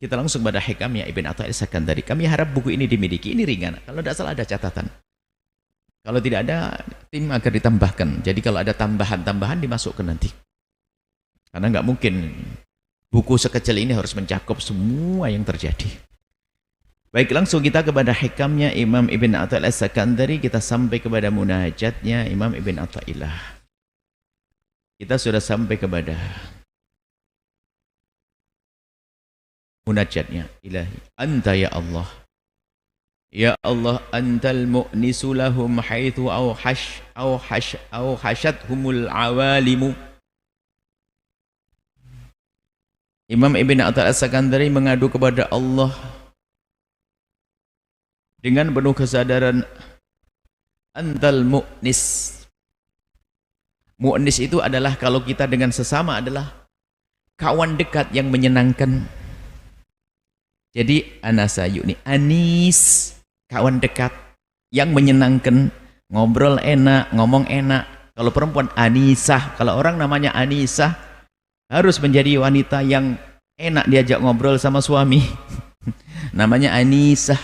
Kita langsung pada hikamnya Ibn Athaillah Sakandari. Kami harap buku ini dimiliki. Ini ringan. Kalau tidak salah ada catatan. Kalau tidak ada, tim agar ditambahkan. Jadi kalau ada tambahan-tambahan dimasukkan nanti. Karena nggak mungkin buku sekecil ini harus mencakup semua yang terjadi. Baik, langsung kita kepada hikamnya Imam Ibn Athaillah Sakandari. Kita sampai kepada munajatnya Imam Ibn Athaillah. Kita sudah sampai kepada munajatnya. Ilahi anta ya Allah, ya Allah, antal mu'nisu lahum haitsu hashathumul awalimu. Imam Ibn Athaillah Sakandari mengadu kepada Allah dengan penuh kesadaran. Antal mu'nis. Mu'nis itu adalah kalau kita dengan sesama adalah kawan dekat yang menyenangkan. Jadi anasa yukni anis, kawan dekat yang menyenangkan, ngobrol enak, ngomong enak. Kalau perempuan anisah, kalau orang namanya anisah harus menjadi wanita yang enak diajak ngobrol sama suami. Namanya anisah.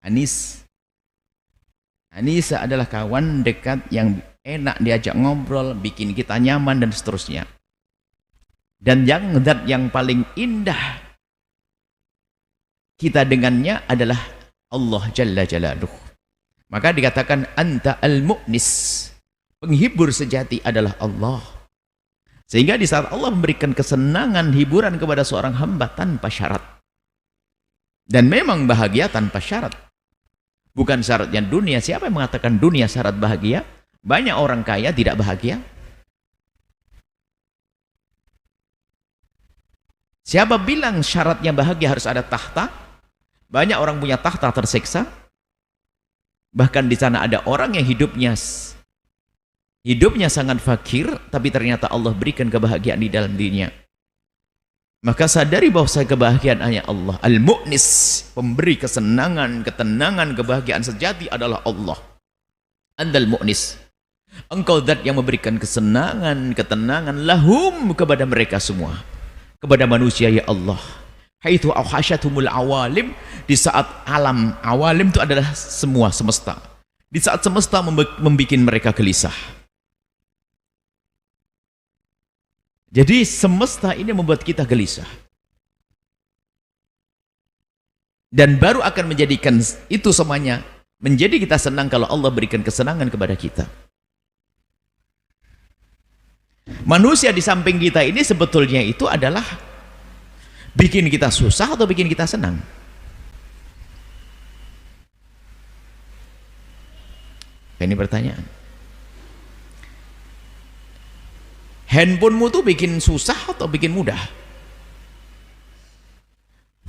Anis. Anisa adalah kawan dekat yang enak diajak ngobrol, bikin kita nyaman dan seterusnya. Dan yang zat yang paling indah kita dengannya adalah Allah Jalla Jalaluh. Maka dikatakan anta al-mu'nis, penghibur sejati adalah Allah. Sehingga di saat Allah memberikan kesenangan, hiburan kepada seorang hamba tanpa syarat. Dan memang bahagia tanpa syarat. Bukan syaratnya dunia. Siapa yang mengatakan dunia syarat bahagia? Banyak orang kaya tidak bahagia. Siapa bilang syaratnya bahagia harus ada tahta? Banyak orang punya tahta tersiksa. Bahkan di sana ada orang yang hidupnya sangat fakir, tapi ternyata Allah berikan kebahagiaan di dalam dirinya. Maka sadari bahwa kebahagiaan hanya Allah. Al-Mu'nis, pemberi kesenangan, ketenangan, kebahagiaan sejati adalah Allah. Andal Mu'nis, engkau zat yang memberikan kesenangan, ketenangan lahum kepada mereka semua. Kepada manusia ya Allah. Haitsu auhasyatumul awalim, di saat alam awalim itu adalah semua semesta. Di saat semesta membuat mereka gelisah. Jadi semesta ini membuat kita gelisah. Dan baru akan menjadikan itu semuanya menjadi kita senang kalau Allah berikan kesenangan kepada kita. Manusia di samping kita ini sebetulnya itu adalah bikin kita susah atau bikin kita senang? Ini pertanyaan. Handphonemu tuh bikin susah atau bikin mudah?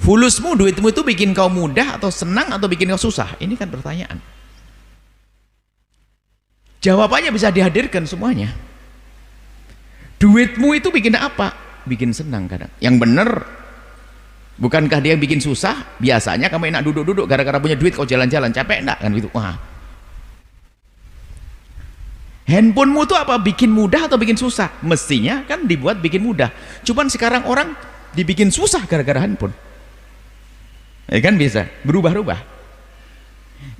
Fulusmu, duitmu itu bikin kau mudah atau senang atau bikin kau susah? Ini kan pertanyaan. Jawabannya bisa dihadirkan semuanya. Duitmu itu bikin apa? Bikin senang kadang. Yang benar, bukankah dia yang bikin susah? Biasanya kamu enak duduk-duduk, gara-gara punya duit kau jalan-jalan, capek enggak? Kan gitu. Wah. Handphonemu itu apa? Bikin mudah atau bikin susah? Mestinya kan dibuat bikin mudah. Cuman sekarang orang dibikin susah gara-gara handphone. Ya kan bisa berubah-ubah.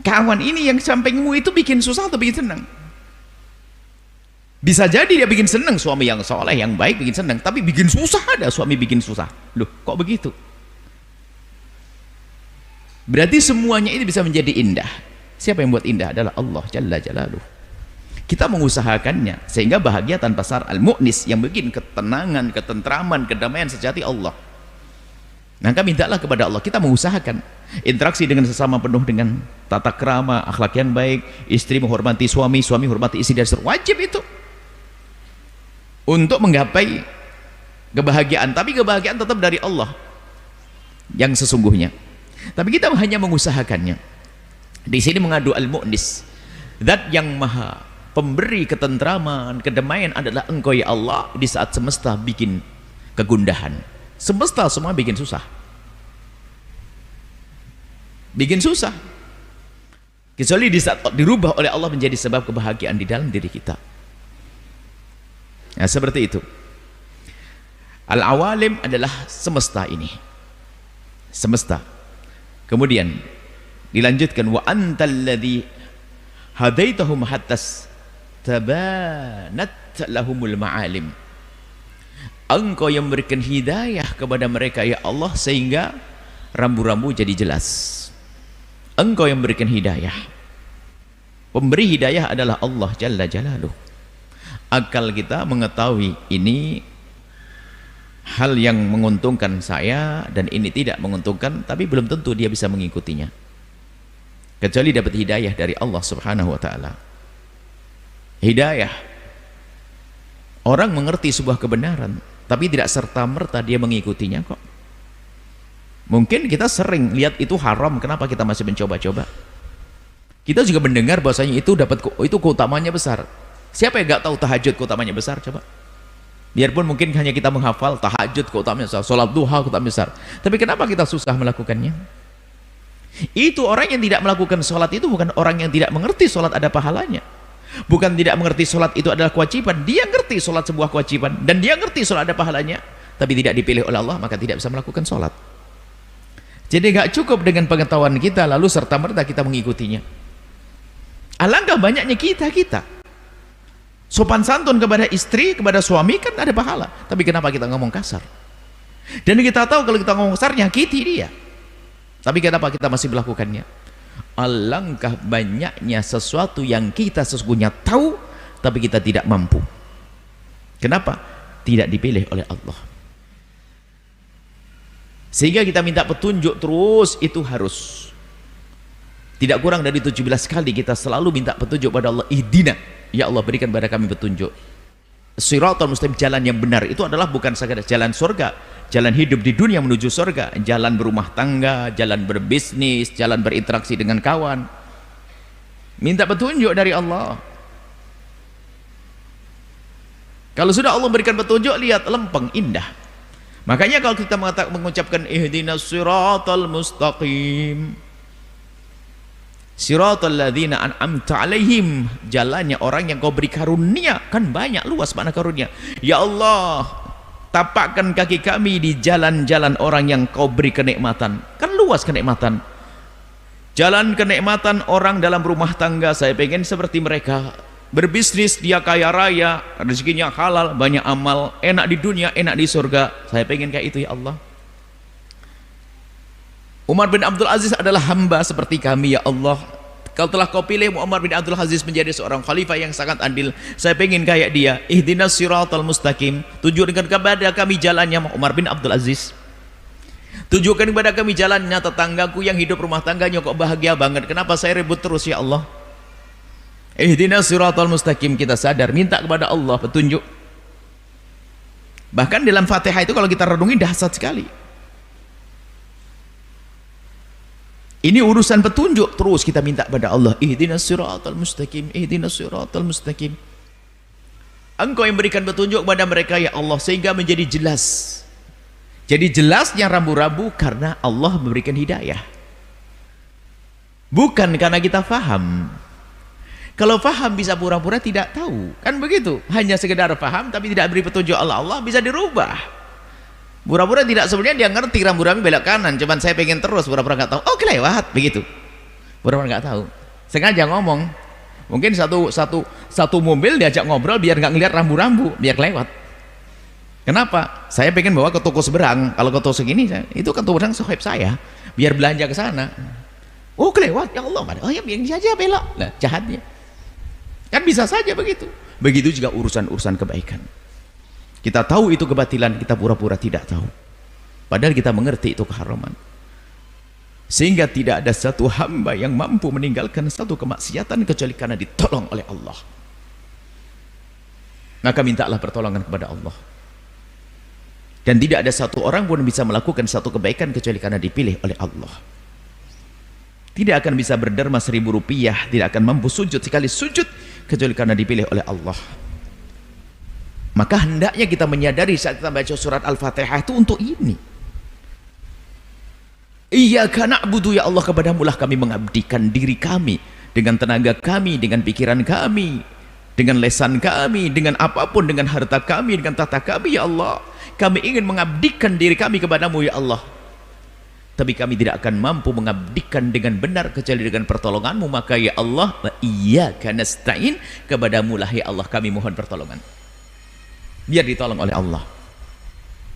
Kawan ini yang sampingmu itu bikin susah atau bikin senang? Bisa jadi dia bikin senang, suami yang soleh, yang baik bikin senang, tapi bikin susah ada suami bikin susah. Loh, kok begitu? Berarti semuanya ini bisa menjadi indah. Siapa yang buat indah? Adalah Allah Jalla Jalaluh. Kita mengusahakannya sehingga bahagia tanpa syarat. Al-Mu'nis, yang bikin ketenangan, ketentraman, kedamaian sejati Allah. Maka mintalah kepada Allah, kita mengusahakan interaksi dengan sesama penuh dengan tata krama, akhlak yang baik, istri menghormati suami, suami menghormati istri, dan wajib itu untuk menggapai kebahagiaan. Tapi kebahagiaan tetap dari Allah yang sesungguhnya. Tapi kita hanya mengusahakannya. Di sini mengadu Al-Mu'nis, zat yang maha pemberi ketentraman, kedamaian adalah engkau ya Allah. Di saat semesta bikin kegundahan, semesta semua bikin susah, bikin susah, kecuali di saat dirubah oleh Allah menjadi sebab kebahagiaan di dalam diri kita. Nah, seperti itu. Al-awalim adalah semesta ini, semesta. Kemudian dilanjutkan, wa antal ladzi hadaitahum hattas tabanat lahumul ma'alim. Engkau yang memberikan hidayah kepada mereka ya Allah sehingga rambu-rambu jadi jelas. Engkau yang memberikan hidayah. Pemberi hidayah adalah Allah Jalla Jalaluh. Akal kita mengetahui ini hal yang menguntungkan saya dan ini tidak menguntungkan, tapi belum tentu dia bisa mengikutinya kecuali dapat hidayah dari Allah Subhanahu wa ta'ala. Hidayah, orang mengerti sebuah kebenaran tapi tidak serta-merta dia mengikutinya kok. Mungkin kita sering lihat itu haram, kenapa kita masih mencoba-coba? Kita juga mendengar bahwasanya itu keutamanya besar. Siapa yang gak tahu tahajud keutamanya besar? Coba. Biarpun mungkin hanya kita menghafal tahajud keutamanya besar, sholat duha keutamanya besar, tapi kenapa kita susah melakukannya? Itu orang yang tidak melakukan sholat itu bukan orang yang tidak mengerti sholat ada pahalanya, bukan tidak mengerti sholat itu adalah kewajiban. Dia ngerti sholat sebuah kewajiban dan dia ngerti sholat ada pahalanya, tapi tidak dipilih oleh Allah, maka tidak bisa melakukan sholat. Jadi gak cukup dengan pengetahuan kita lalu serta-merta kita mengikutinya. Alangkah banyaknya kita sopan santun kepada istri, kepada suami kan ada pahala, tapi kenapa kita ngomong kasar? Dan kita tahu kalau kita ngomong kasar nyakiti dia, tapi kenapa kita masih melakukannya? Alangkah banyaknya sesuatu yang kita sesungguhnya tahu tapi kita tidak mampu. Kenapa? Tidak dipilih oleh Allah. Sehingga kita minta petunjuk terus, itu harus tidak kurang dari 17 kali kita selalu minta petunjuk pada Allah. Ihdina, ya Allah berikan pada kami petunjuk. Shiratal mustaqim, jalan yang benar itu adalah bukan sekadar jalan surga, jalan hidup di dunia menuju surga, jalan berumah tangga, jalan berbisnis, jalan berinteraksi dengan kawan. Minta petunjuk dari Allah. Kalau sudah Allah berikan petunjuk, lihat lempeng, indah. Makanya kalau kita mengucapkan ihdinas shiratal mustaqim, shiratal ladzina an'amta alaihim, jalannya orang yang kau beri karunia, kan banyak luas makna karunia. Ya Allah, tapakkan kaki kami di jalan-jalan orang yang kau beri kenikmatan, kan luas kenikmatan. Jalan kenikmatan orang dalam rumah tangga, saya pengen seperti mereka. Berbisnis dia kaya raya, rezekinya halal, banyak amal, enak di dunia, enak di surga. Saya pengen kayak itu ya Allah. Umar bin Abdul Aziz adalah hamba seperti kami ya Allah. Kalau telah kau pilih Umar bin Abdul Aziz menjadi seorang khalifah yang sangat adil, saya pengen kayak dia. Ihdinas siratal mustaqim, tunjukkan kepada kami jalannya Umar bin Abdul Aziz. Tunjukkan kepada kami jalannya tetanggaku yang hidup rumah tangganya kok bahagia banget, kenapa saya ribut terus ya Allah? Ihdinas siratal mustaqim, kita sadar minta kepada Allah petunjuk. Bahkan dalam Fatihah itu kalau kita renungi dahsyat sekali. Ini urusan petunjuk, terus kita minta kepada Allah. Ihdinas siratal mustaqim, ihdinas siratal mustaqim. Engkau yang berikan petunjuk kepada mereka ya Allah sehingga menjadi jelas. Jadi jelasnya rambu-rambu karena Allah memberikan hidayah, bukan karena kita faham. Kalau faham bisa pura-pura tidak tahu, kan begitu? Hanya sekedar faham tapi tidak beri petunjuk Allah bisa dirubah. Pura-pura tidak, sebenarnya dia ngerti rambu-rambu belok kanan, cuman saya pengen terus, pura-pura nggak tahu. Oh kelewat begitu, pura-pura nggak tahu. Sengaja ngomong, mungkin satu mobil diajak ngobrol biar nggak ngeliat rambu-rambu, biar lewat. Kenapa? Saya pengen bawa ke toko seberang. Kalau ke toko segini, itu kan toko seberang sahib saya, biar belanja ke sana. Oh kelewat, ya Allah. Oh ya biar saja belok. Nah jahatnya. Kan bisa saja begitu. Begitu juga urusan-urusan kebaikan. Kita tahu itu kebatilan, kita pura-pura tidak tahu. Padahal kita mengerti itu keharaman. Sehingga tidak ada satu hamba yang mampu meninggalkan satu kemaksiatan kecuali karena ditolong oleh Allah. Maka mintalah pertolongan kepada Allah. Dan tidak ada satu orang pun bisa melakukan satu kebaikan kecuali karena dipilih oleh Allah. Tidak akan bisa berderma 1.000 rupiah, tidak akan mampu sujud sekali sujud kecuali karena dipilih oleh Allah. Maka hendaknya kita menyadari saat kita baca surat Al-Fatihah itu untuk ini. Iyyaka na'budu, ya Allah, kepadamu lah kami mengabdikan diri kami, dengan tenaga kami, dengan pikiran kami, dengan lesan kami, dengan apapun, dengan harta kami, dengan tata kami, ya Allah. Kami ingin mengabdikan diri kami kepadamu, ya Allah. Tapi kami tidak akan mampu mengabdikan dengan benar kecuali dengan pertolonganmu. Maka ya Allah, wa iyyaka nasta'in, kepadamu lah ya Allah kami mohon pertolongan. Biar ditolong oleh Allah.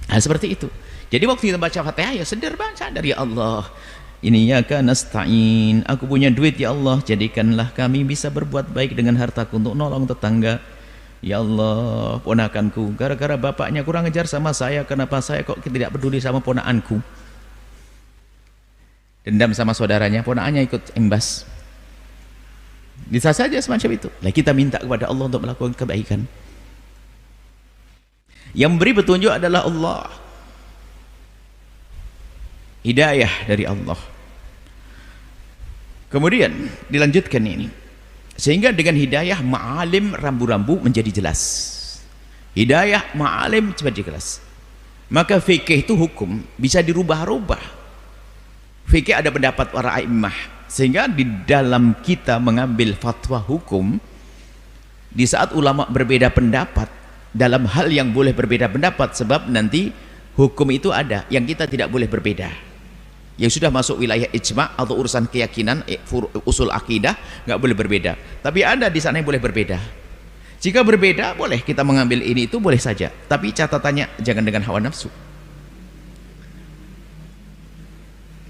Nah, seperti itu. Jadi waktu kita baca Fatihah ya sadar ya Allah, ini ya nasta'in, aku punya duit ya Allah, jadikanlah kami bisa berbuat baik dengan hartaku untuk nolong tetangga. Ya Allah, ponakanku gara-gara bapaknya kurang ajar sama saya, kenapa saya kok tidak peduli sama ponakanku? Dendam sama saudaranya, ponakannya ikut imbas. Bisa saja semacam itu. Lah kita minta kepada Allah untuk melakukan kebaikan. Yang memberi petunjuk adalah Allah. Hidayah dari Allah. Kemudian dilanjutkan ini. Sehingga dengan hidayah ma'alim rambu-rambu menjadi jelas. Hidayah ma'alim menjadi jelas. Maka fikih itu hukum bisa dirubah-rubah. Fikih ada pendapat para a'immah, sehingga di dalam kita mengambil fatwa hukum, di saat ulama berbeda pendapat dalam hal yang boleh berbeda pendapat, sebab nanti hukum itu ada yang kita tidak boleh berbeda, yang sudah masuk wilayah ijma' atau urusan keyakinan, usul akidah nggak boleh berbeda. Tapi ada di sana yang boleh berbeda. Jika berbeda boleh kita mengambil ini itu boleh saja, tapi catatannya jangan dengan hawa nafsu.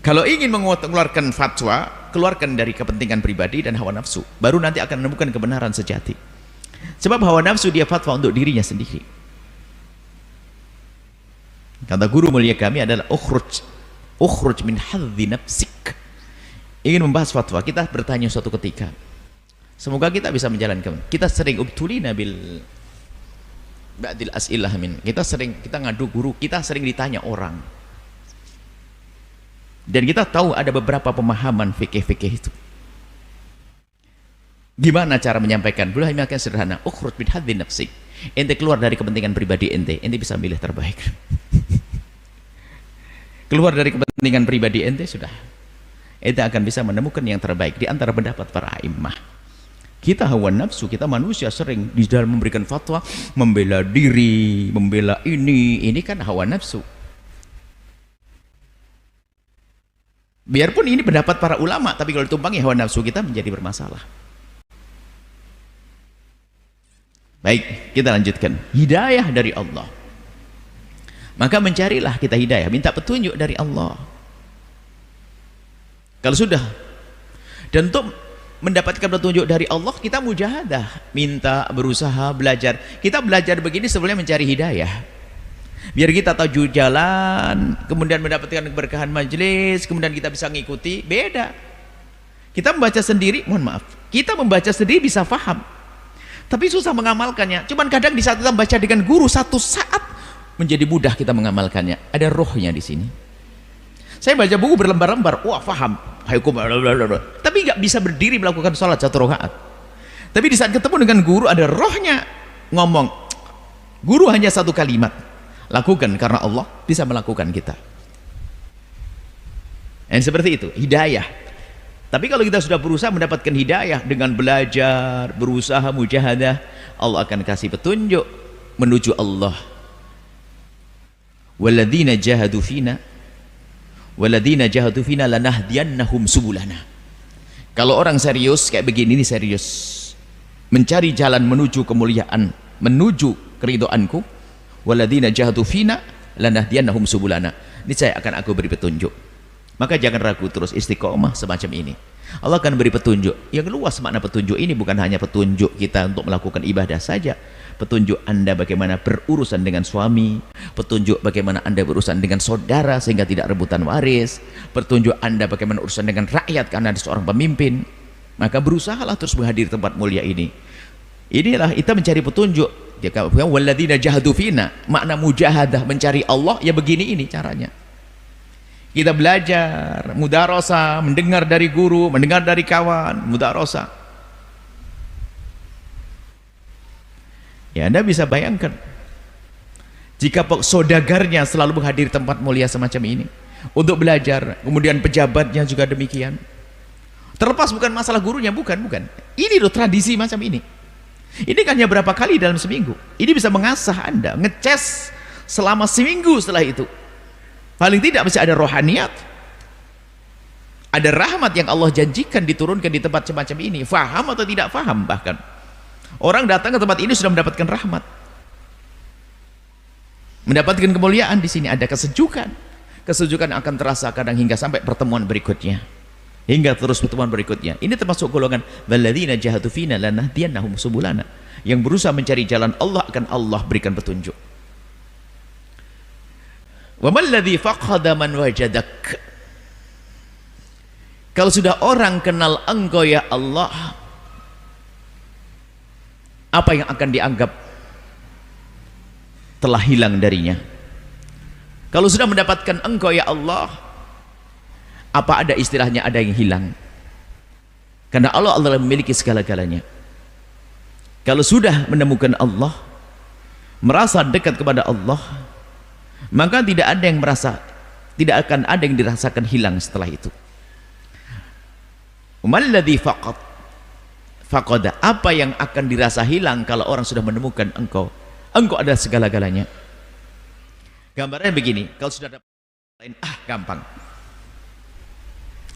Kalau ingin mengeluarkan fatwa, keluarkan dari kepentingan pribadi dan hawa nafsu, baru nanti akan menemukan kebenaran sejati. Sebab hawa nafsu dia fatwa untuk dirinya sendiri. Kata guru mulia kami adalah ukhruj min hadzi nafsik. Ingin membahas fatwa, kita bertanya suatu ketika, semoga kita bisa menjalankan. Kita sering ubtulina bil ba'dil as'ilah min. Kita ngadu guru, kita sering ditanya orang. Dan kita tahu ada beberapa pemahaman fikih-fikih itu. Gimana cara menyampaikan? Boleh makan sederhana. Ukhruj min hadzi nafsik. Ente keluar dari kepentingan pribadi ente bisa milih terbaik. Keluar dari kepentingan pribadi ente sudah. Ente akan bisa menemukan yang terbaik di antara pendapat para a'immah. Kita hawa nafsu, kita manusia sering di dalam memberikan fatwa, membela diri, membela ini kan hawa nafsu. Biarpun ini pendapat para ulama, tapi kalau ditumpangi hawa nafsu kita menjadi bermasalah. Baik, kita lanjutkan. Hidayah dari Allah. Maka mencarilah kita hidayah, minta petunjuk dari Allah. Kalau sudah, dan untuk mendapatkan petunjuk dari Allah, kita mujahadah, minta, berusaha, belajar. Kita belajar begini sebelumnya mencari hidayah. Biar kita tahu jalan, kemudian mendapatkan keberkahan majelis, kemudian kita bisa ngikuti. Beda. Kita membaca sendiri, mohon maaf, kita membaca sendiri bisa paham, tapi susah mengamalkannya. Cuman kadang di saat kita membaca dengan guru, satu saat menjadi mudah kita mengamalkannya. Ada rohnya di sini. Saya baca buku berlembar-lembar, wah paham, tapi nggak bisa berdiri melakukan sholat 1 rakaat. Tapi di saat ketemu dengan guru ada rohnya ngomong. Guru hanya 1 kalimat, lakukan karena Allah bisa melakukan kita. Dan seperti itu hidayah. Tapi kalau kita sudah berusaha mendapatkan hidayah dengan belajar, berusaha mujahadah, Allah akan kasih petunjuk menuju Allah. Walladzina jahadu fina lanahdiyannahum subulana. Kalau orang serius kayak begini, ini serius mencari jalan menuju kemuliaan, menuju keridhaanku, walladzina jahadu fina lanahdiyannahum subulana, ini saya akan aku beri petunjuk. Maka jangan ragu, terus istiqomah semacam ini. Allah akan beri petunjuk yang luas. Makna petunjuk ini bukan hanya petunjuk kita untuk melakukan ibadah saja. Petunjuk Anda bagaimana berurusan dengan suami, petunjuk bagaimana Anda berurusan dengan saudara sehingga tidak rebutan waris, petunjuk Anda bagaimana urusan dengan rakyat karena ada seorang pemimpin. Maka berusahalah terus menghadiri tempat mulia ini. Inilah kita mencari petunjuk. Dia katakan walladzina jahadu fina, makna mujahadah, mencari Allah ya begini, ini caranya. Kita belajar, mudarasah, mendengar dari guru, mendengar dari kawan, mudarasah. Ya Anda bisa bayangkan, jika saudagarnya selalu menghadiri tempat mulia semacam ini untuk belajar, kemudian pejabatnya juga demikian. Terlepas bukan masalah gurunya, bukan. Ini loh tradisi macam ini. Ini kan hanya berapa kali dalam seminggu. Ini bisa mengasah Anda, ngeces selama seminggu setelah itu. Paling tidak masih ada rohaniat, ada rahmat yang Allah janjikan diturunkan di tempat semacam ini. Faham atau tidak faham, bahkan orang datang ke tempat ini sudah mendapatkan rahmat, mendapatkan kemuliaan. Di sini ada kesejukan. Kesejukan akan terasa kadang hingga sampai pertemuan berikutnya, hingga terus pertemuan berikutnya. Ini termasuk golongan walladzina jahadu fina lanahdiyannahum subulana, yang berusaha mencari jalan Allah akan Allah berikan petunjuk. Wa malladzi faqada man wajadak. Kalau sudah orang kenal engkau ya Allah, apa yang akan dianggap telah hilang darinya? Kalau sudah mendapatkan engkau ya Allah, apa ada istilahnya ada yang hilang? Karena Allah adalah memiliki segala-galanya. Kalau sudah menemukan Allah, merasa dekat kepada Allah, maka tidak ada yang merasa, tidak akan ada yang dirasakan hilang setelah itu. Umalladzi faqada, apa yang akan dirasa hilang kalau orang sudah menemukan engkau? Engkau adalah segala-galanya. Gambarnya begini, kalau sudah dapat lain, gampang.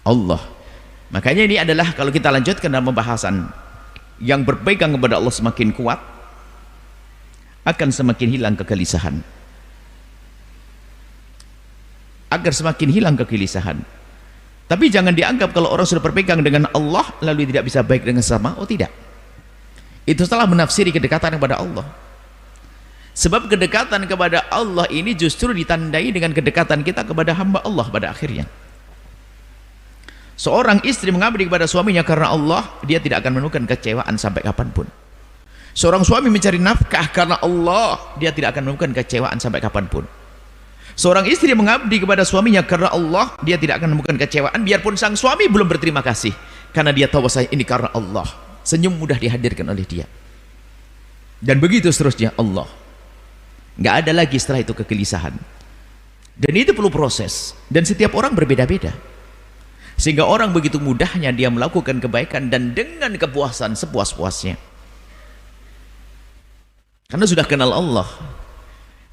Allah. Makanya ini adalah, kalau kita lanjutkan dalam pembahasan, yang berpegang kepada Allah semakin kuat, akan semakin hilang kegelisahan. Agar semakin hilang kegelisahan. Tapi jangan dianggap kalau orang sudah berpegang dengan Allah lalu tidak bisa baik dengan sesama. Oh tidak, itu salah menafsiri kedekatan kepada Allah. Sebab kedekatan kepada Allah ini justru ditandai dengan kedekatan kita kepada hamba Allah pada akhirnya. Seorang istri mengabdi kepada suaminya karena Allah, dia tidak akan menemukan kecewaan sampai kapanpun. Seorang suami mencari nafkah karena Allah, dia tidak akan menemukan kecewaan sampai kapanpun. Seorang istri mengabdi kepada suaminya karena Allah, dia tidak akan menemukan kecewaan biarpun sang suami belum berterima kasih, karena dia tahu bahwa ini karena Allah. Senyum mudah dihadirkan oleh dia, dan begitu seterusnya. Allah nggak ada lagi setelah itu kegelisahan, dan itu perlu proses, dan setiap orang berbeda-beda, sehingga orang begitu mudahnya dia melakukan kebaikan dan dengan kepuasan sepuas-puasnya karena sudah kenal Allah.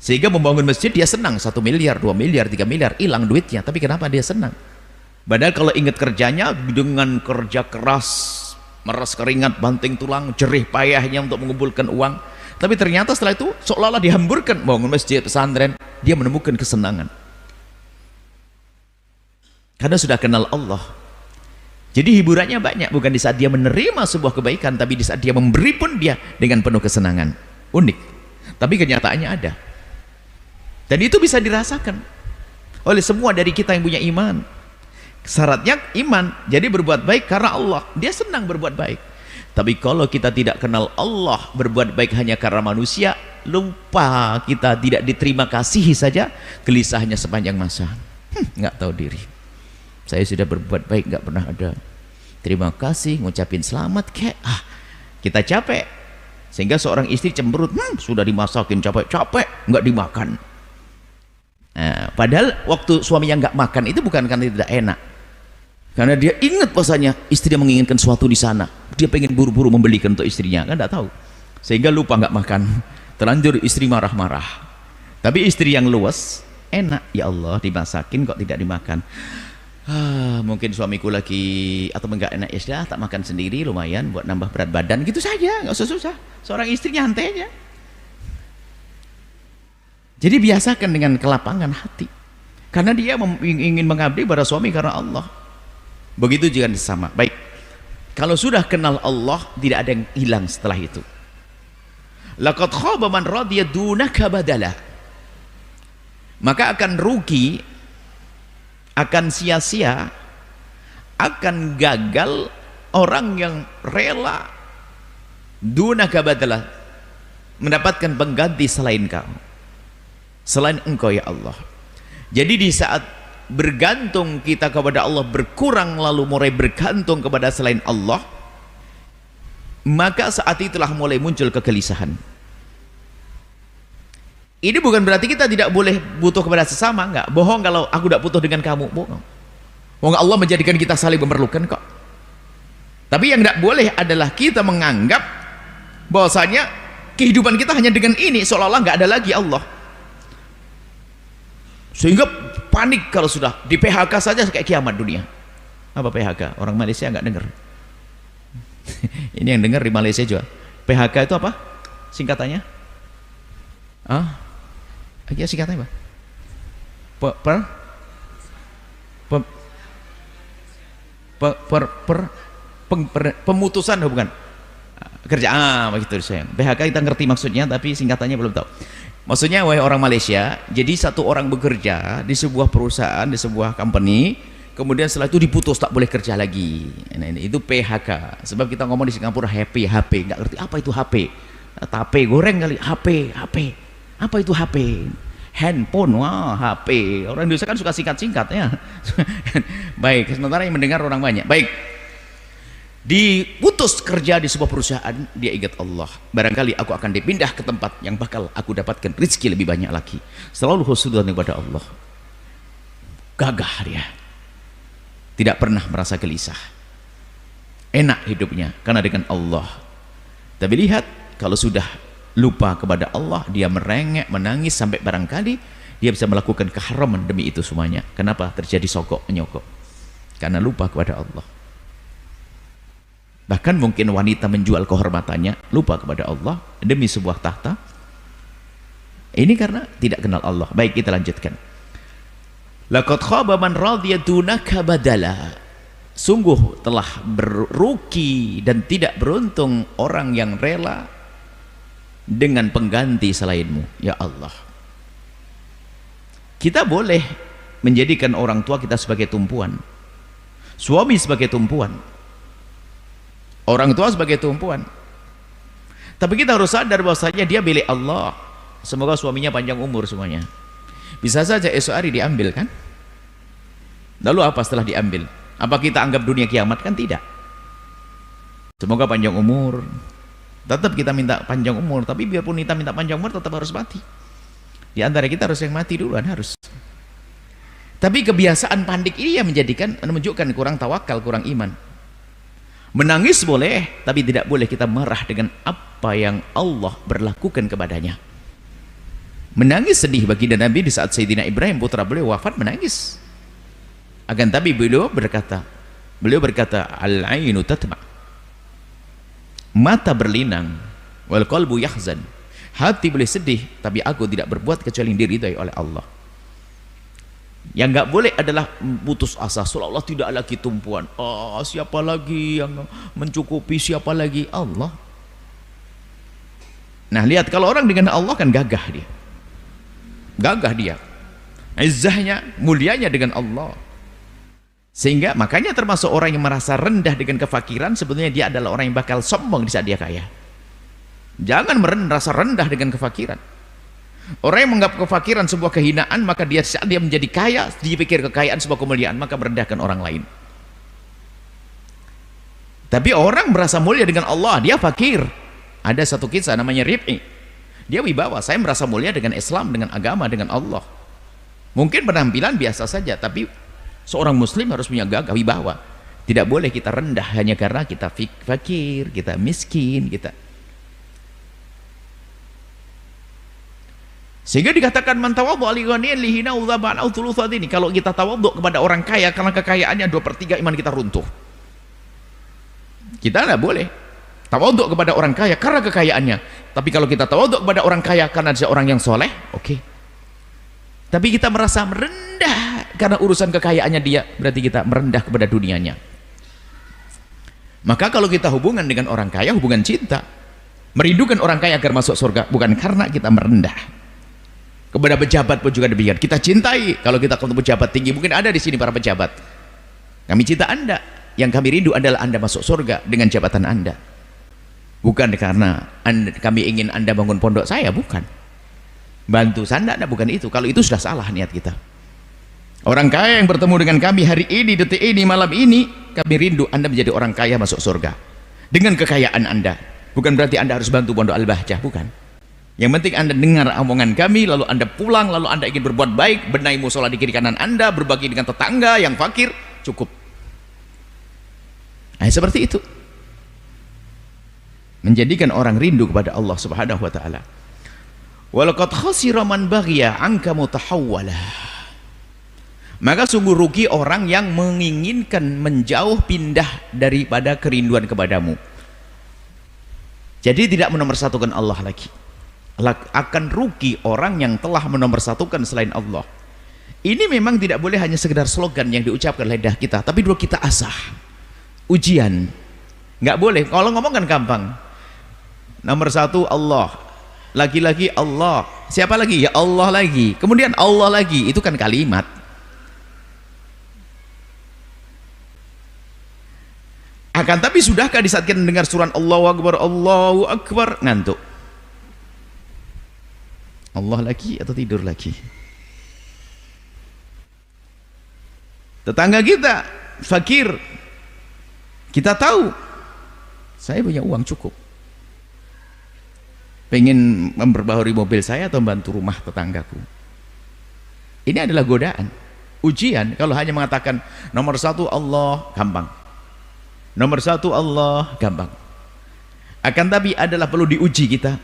Sehingga membangun masjid dia senang, 1 miliar, 2 miliar, 3 miliar, hilang duitnya, tapi kenapa dia senang? Padahal kalau ingat kerjanya, dengan kerja keras, meras keringat, banting tulang, jerih payahnya untuk mengumpulkan uang, tapi ternyata setelah itu seolah-olah dihamburkan, bangun masjid, pesantren, dia menemukan kesenangan karena sudah kenal Allah. Jadi hiburannya banyak, bukan di saat dia menerima sebuah kebaikan, tapi di saat dia memberi pun dia dengan penuh kesenangan. Unik, tapi kenyataannya ada. Dan itu bisa dirasakan oleh semua dari kita yang punya iman. Syaratnya iman, jadi berbuat baik karena Allah, dia senang berbuat baik. Tapi kalau kita tidak kenal Allah, berbuat baik hanya karena manusia, lupa kita tidak diterima kasihi saja, gelisahnya sepanjang masa. Nggak tahu diri, saya sudah berbuat baik nggak pernah ada terima kasih, ngucapin selamat kek, kita capek. Sehingga seorang istri cemberut, sudah dimasakin capek-capek nggak dimakan. Nah, padahal waktu suaminya nggak makan itu bukan karena tidak enak, karena dia ingat bahasanya istri menginginkan sesuatu di sana, dia pengen buru-buru membelikan untuk istrinya, kan tidak tahu, sehingga lupa nggak makan, terlanjur istri marah-marah. Tapi istri yang luas, enak, ya Allah dimasakin kok tidak dimakan. Mungkin suamiku lagi atau enggak enak, ya sudah tak makan sendiri, lumayan buat nambah berat badan, gitu saja, nggak usah susah. Seorang istrinya santai aja. Jadi biasakan dengan kelapangan hati, karena dia ingin mengabdi pada suami karena Allah. Begitu juga sama. Baik, kalau sudah kenal Allah, tidak ada yang hilang setelah itu. Laqad khaba man radiya dunaka badala, maka akan rugi, akan sia-sia, akan gagal orang yang rela dunaka badala, mendapatkan pengganti selain kau, selain engkau ya Allah. Jadi di saat bergantung kita kepada Allah berkurang, lalu mulai bergantung kepada selain Allah, maka saat itulah mulai muncul kegelisahan. Ini bukan berarti kita tidak boleh butuh kepada sesama, enggak. Bohong kalau aku tidak butuh dengan kamu, bohong. Wong Allah menjadikan kita saling memerlukan kok. Tapi yang tidak boleh adalah kita menganggap bahwasanya kehidupan kita hanya dengan ini, seolah-olah nggak ada lagi Allah, sehingga panik kalau sudah di PHK saja kayak kiamat dunia. Apa PHK? Orang Malaysia nggak dengar. Ini yang dengar di Malaysia juga. PHK itu apa singkatannya? Ya singkatannya apa? Pemutusan hubungan kerja. Begitu sayang. PHK kita ngerti maksudnya, tapi singkatannya belum tahu. Maksudnya, wahai orang Malaysia, jadi satu orang bekerja di sebuah perusahaan, di sebuah company, kemudian setelah itu diputus, tak boleh kerja lagi. Nah, itu PHK. Sebab kita ngomong di Singapura HP, nggak ngerti apa itu HP. Tape goreng kali, HP. Apa itu HP? Handphone, wah HP. Orang Indonesia kan suka singkat-singkat ya. Baik, sementara yang mendengar orang banyak. Baik. Diputus kerja di sebuah perusahaan, dia ingat Allah, barangkali aku akan dipindah ke tempat yang bakal aku dapatkan rezeki lebih banyak lagi. Selalu husnudzon kepada Allah, gagah dia, tidak pernah merasa gelisah, enak hidupnya karena dengan Allah. Tapi lihat, kalau sudah lupa kepada Allah, dia merengek, menangis, sampai barangkali dia bisa melakukan keharaman demi itu semuanya. Kenapa? Terjadi sogok menyogok karena lupa kepada Allah. Bahkan mungkin wanita menjual kehormatannya, lupa kepada Allah demi sebuah tahta. Ini karena tidak kenal Allah. Baik, kita lanjutkan. Laqad khaba man radiya dunaka badala. Sungguh telah berugi dan tidak beruntung orang yang rela dengan pengganti selainmu, ya Allah. Kita boleh menjadikan orang tua kita sebagai tumpuan, suami sebagai tumpuan, orang tua sebagai tumpuan. Tapi kita harus sadar bahwasanya dia milik Allah. Semoga suaminya panjang umur semuanya. Bisa saja esok hari diambil kan? Lalu apa setelah diambil? Apa kita anggap dunia kiamat? Kan tidak. Semoga panjang umur. Tetap kita minta panjang umur, tapi biarpun kita minta panjang umur tetap harus mati. Di antara kita harus yang mati duluan, harus. Tapi kebiasaan pandik ini yang menunjukkan kurang tawakal, kurang iman. Menangis boleh, tapi tidak boleh kita marah dengan apa yang Allah berlakukan kepadanya. Menangis sedih baginda Nabi di saat Sayyidina Ibrahim putra beliau wafat, menangis. Akan tapi beliau berkata, al-ainu tatma, mata berlinang, wal qalbu yahzan, hati boleh sedih, tapi aku tidak berbuat kecuali yang diridhai oleh Allah. Yang nggak boleh adalah putus asa, seolah-olah tidak lagi tumpuan. Siapa lagi yang mencukupi, siapa lagi? Allah. Nah, lihat, kalau orang dengan Allah kan gagah dia, gagah dia, izzahnya, mulianya dengan Allah. Sehingga makanya termasuk orang yang merasa rendah dengan kefakiran, sebetulnya dia adalah orang yang bakal sombong di saat dia kaya. Jangan merasa rendah dengan kefakiran. Orang yang menganggap kefakiran sebuah kehinaan, maka saat dia menjadi kaya, dia pikir kekayaan sebuah kemuliaan, maka merendahkan orang lain. Tapi orang merasa mulia dengan Allah, dia fakir. Ada satu kisah namanya Rib'i. Dia wibawa, saya merasa mulia dengan Islam, dengan agama, dengan Allah. Mungkin penampilan biasa saja, tapi seorang muslim harus punya gagah, wibawa. Tidak boleh kita rendah hanya karena kita fakir, kita miskin, kita. Sehingga dikatakan man tawaddu li ghaniyin li hina udzaban au thulutsatini. Kalau kita tawaddu kepada orang kaya karena kekayaannya 2/3 iman kita runtuh. Kita tidak boleh tawaddu kepada orang kaya karena kekayaannya. Tapi kalau kita tawaddu kepada orang kaya karena dia orang yang soleh, oke. Tapi kita merasa merendah karena urusan kekayaannya dia, berarti kita merendah kepada dunianya. Maka kalau kita hubungan dengan orang kaya, hubungan cinta, merindukan orang kaya agar masuk surga, bukan karena kita merendah. Kepada pejabat pun juga demikian, kita cintai. Kalau kita ketemu pejabat tinggi, mungkin ada di sini para pejabat, kami cinta Anda, yang kami rindu adalah Anda masuk surga dengan jabatan Anda, bukan karena kami ingin Anda bangun pondok saya, bukan bantu Anda, bukan itu. Kalau itu sudah salah niat kita. Orang kaya yang bertemu dengan kami hari ini, detik ini, malam ini, kami rindu Anda menjadi orang kaya masuk surga dengan kekayaan Anda. Bukan berarti Anda harus bantu pondok Al-Bahjah, bukan. Yang penting Anda dengar omongan kami, lalu Anda pulang, lalu Anda ingin berbuat baik, benahi musola di kiri kanan Anda, berbagi dengan tetangga yang fakir, cukup. Nah, seperti itu. menjadikan orang rindu kepada Allah Subhanahu wa taala. Walaqad khasira man baghiya anka mutahawwala. Maka sungguh rugi orang yang menginginkan menjauh pindah daripada kerinduan kepadamu. Jadi tidak menomorsatukan Allah lagi. Akan rugi orang yang telah menomorsatukan selain Allah. Ini memang tidak boleh hanya sekedar slogan yang diucapkan lidah kita, tapi dulu kita asah. Ujian. Nggak boleh. Kalau ngomong kan gampang. Nomor satu Allah. Lagi-lagi Allah. Siapa lagi? Ya Allah lagi. Kemudian Allah lagi. Itu kan kalimat. Akan tapi sudahkah di saat kita mendengar surat Allahu Akbar ngantuk? Allah lagi atau tidur lagi? Tetangga kita fakir, kita tahu saya punya uang cukup, pengen memperbaharui mobil saya atau membantu rumah tetanggaku. Ini adalah godaan, ujian. Kalau hanya mengatakan nomor satu Allah, gampang. Nomor satu Allah, gampang. Akan tapi adalah perlu diuji kita.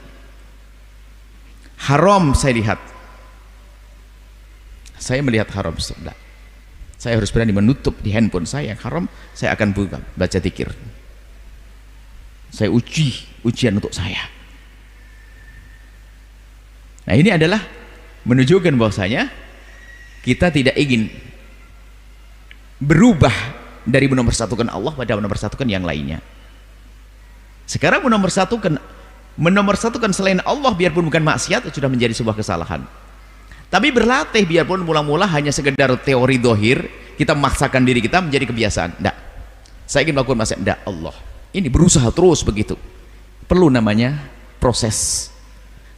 Haram saya lihat, saya melihat haram sebelah. Saya harus berani menutup di handphone saya yang haram. Saya akan buka, baca zikir. Saya ujian untuk saya. Nah, ini adalah menunjukkan bahwasanya kita tidak ingin berubah dari menomorsatukan Allah pada menomorsatukan yang lainnya. Sekarang menomorsatukan selain Allah biarpun bukan maksiat sudah menjadi sebuah kesalahan. Tapi berlatih biarpun mula-mula hanya sekedar teori dohir, kita memaksakan diri kita menjadi kebiasaan. Tidak, saya ingin melakukan maksiat. Tidak, Allah. Ini berusaha terus begitu. Perlu namanya proses.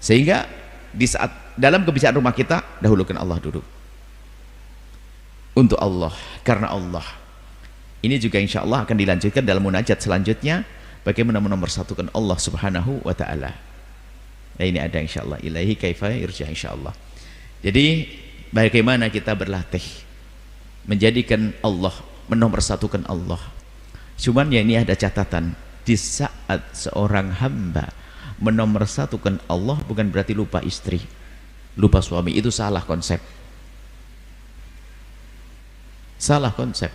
Sehingga di saat dalam kebiasaan rumah kita, dahulukan Allah dulu. Untuk Allah, karena Allah. Ini juga insya Allah akan dilanjutkan dalam munajat selanjutnya. Bagaimana menomorsatukan Allah Subhanahu wa ta'ala. Nah, ini ada insya Allah. Ilahi kaifa irja insya Allah. Jadi bagaimana kita berlatih menjadikan Allah, menomorsatukan Allah. Cuman ya ini ada catatan, di saat seorang hamba menomorsatukan Allah bukan berarti lupa istri, lupa suami. Itu salah konsep. Salah konsep.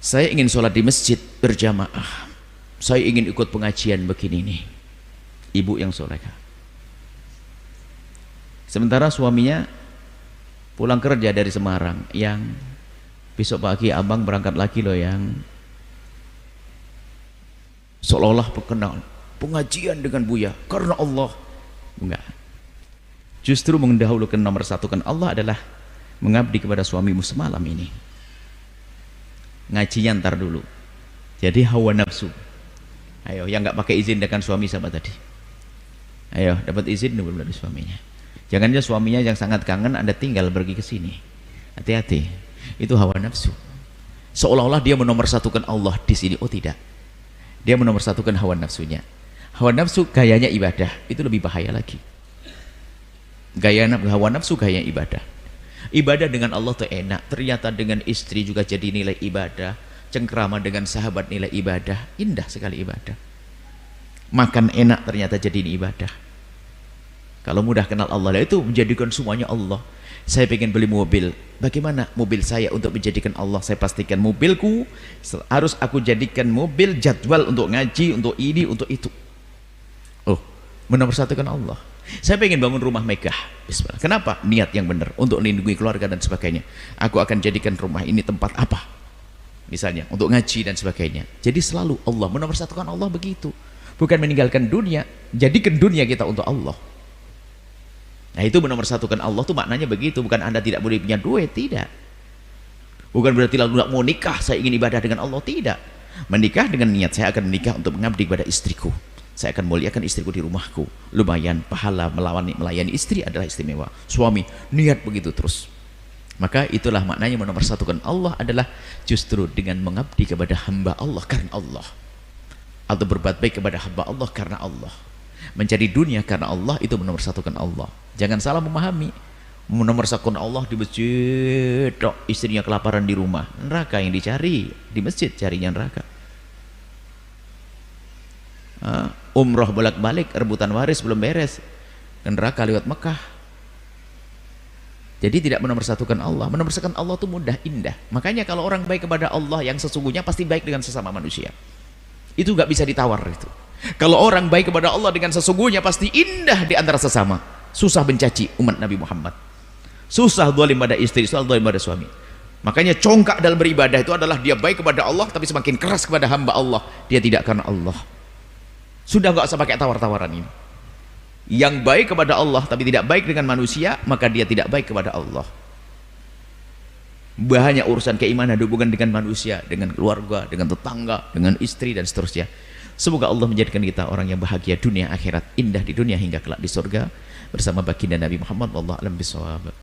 Saya ingin sholat di masjid berjamaah, saya ingin ikut pengajian begini nih, ibu yang solehah. Sementara suaminya pulang kerja dari Semarang, yang besok pagi abang berangkat lagi loh, yang seolah-olah berkenal pengajian dengan Buya karena Allah. Enggak. Justru mendahulukan nomor satukan Allah adalah mengabdi kepada suamimu semalam ini. Ngajinya ntar dulu. Jadi hawa nafsu. Ayo, yang nggak pakai izin dengan suami sama tadi. Ayo, dapat izin dulu dari suaminya. Jangan dia suaminya yang sangat kangen Anda tinggal pergi ke sini. Hati-hati. Itu hawa nafsu. Seolah-olah dia menomorsatukan Allah di sini. Oh tidak. Dia menomorsatukan hawa nafsunya. Hawa nafsu gayanya ibadah. Itu lebih bahaya lagi. Hawa nafsu gaya ibadah. Ibadah dengan Allah itu enak. Ternyata dengan istri juga jadi nilai ibadah. Cengkrama dengan sahabat nilai ibadah. Indah sekali ibadah. Makan enak ternyata jadi ibadah. Kalau mudah kenal Allah, itu menjadikan semuanya Allah. Saya pengen beli mobil, bagaimana mobil saya untuk menjadikan Allah? Saya pastikan mobilku harus aku jadikan mobil jadwal untuk ngaji, untuk ini, untuk itu. Oh, menomorsatukan Allah. Saya pengen bangun rumah megah. Bismillah. Kenapa? Niat yang benar untuk melindungi keluarga dan sebagainya. Aku akan jadikan rumah ini tempat apa? Misalnya untuk ngaji dan sebagainya. Jadi selalu Allah, menomorsatukan Allah begitu. Bukan meninggalkan dunia, jadikan dunia kita untuk Allah. Nah, itu menomorsatukan Allah tuh maknanya begitu. Bukan Anda tidak boleh punya duit, tidak. Bukan berarti lalu tidak mau nikah, saya ingin ibadah dengan Allah, tidak. Menikah dengan niat saya akan menikah untuk mengabdi kepada istriku. Saya akan muliakan istriku di rumahku. Lumayan pahala melayani istri adalah istimewa. Suami niat begitu terus. Maka itulah maknanya menomorsatukan Allah adalah justru dengan mengabdi kepada hamba Allah karena Allah. Atau berbuat baik kepada hamba Allah karena Allah. Mencari dunia karena Allah, itu menomorsatukan Allah. Jangan salah memahami. Menomorsatukan Allah di masjid, istrinya kelaparan di rumah, neraka yang dicari. Di masjid carinya neraka. Umroh bolak-balik, rebutan waris belum beres, ke neraka lewat Mekah. Jadi tidak menomorsatukan Allah. Menomorsatukan Allah itu mudah, indah. Makanya kalau orang baik kepada Allah yang sesungguhnya pasti baik dengan sesama manusia. Itu gak bisa ditawar itu. Kalau orang baik kepada Allah dengan sesungguhnya pasti indah di antara sesama. Susah mencaci umat Nabi Muhammad. Susah zalim pada istri, susah zalim pada suami. Makanya congkak dalam beribadah itu adalah dia baik kepada Allah tapi semakin keras kepada hamba Allah. Dia tidak karena Allah. Sudah gak usah pakai tawar-tawaran ini. Yang baik kepada Allah tapi tidak baik dengan manusia, maka dia tidak baik kepada Allah. Banyak urusan keimanan hubungan dengan manusia, dengan keluarga, dengan tetangga, dengan istri dan seterusnya. Semoga Allah menjadikan kita orang yang bahagia dunia akhirat, indah di dunia hingga kelak di surga bersama baginda Nabi Muhammad. Wallahu a'lam bishawab.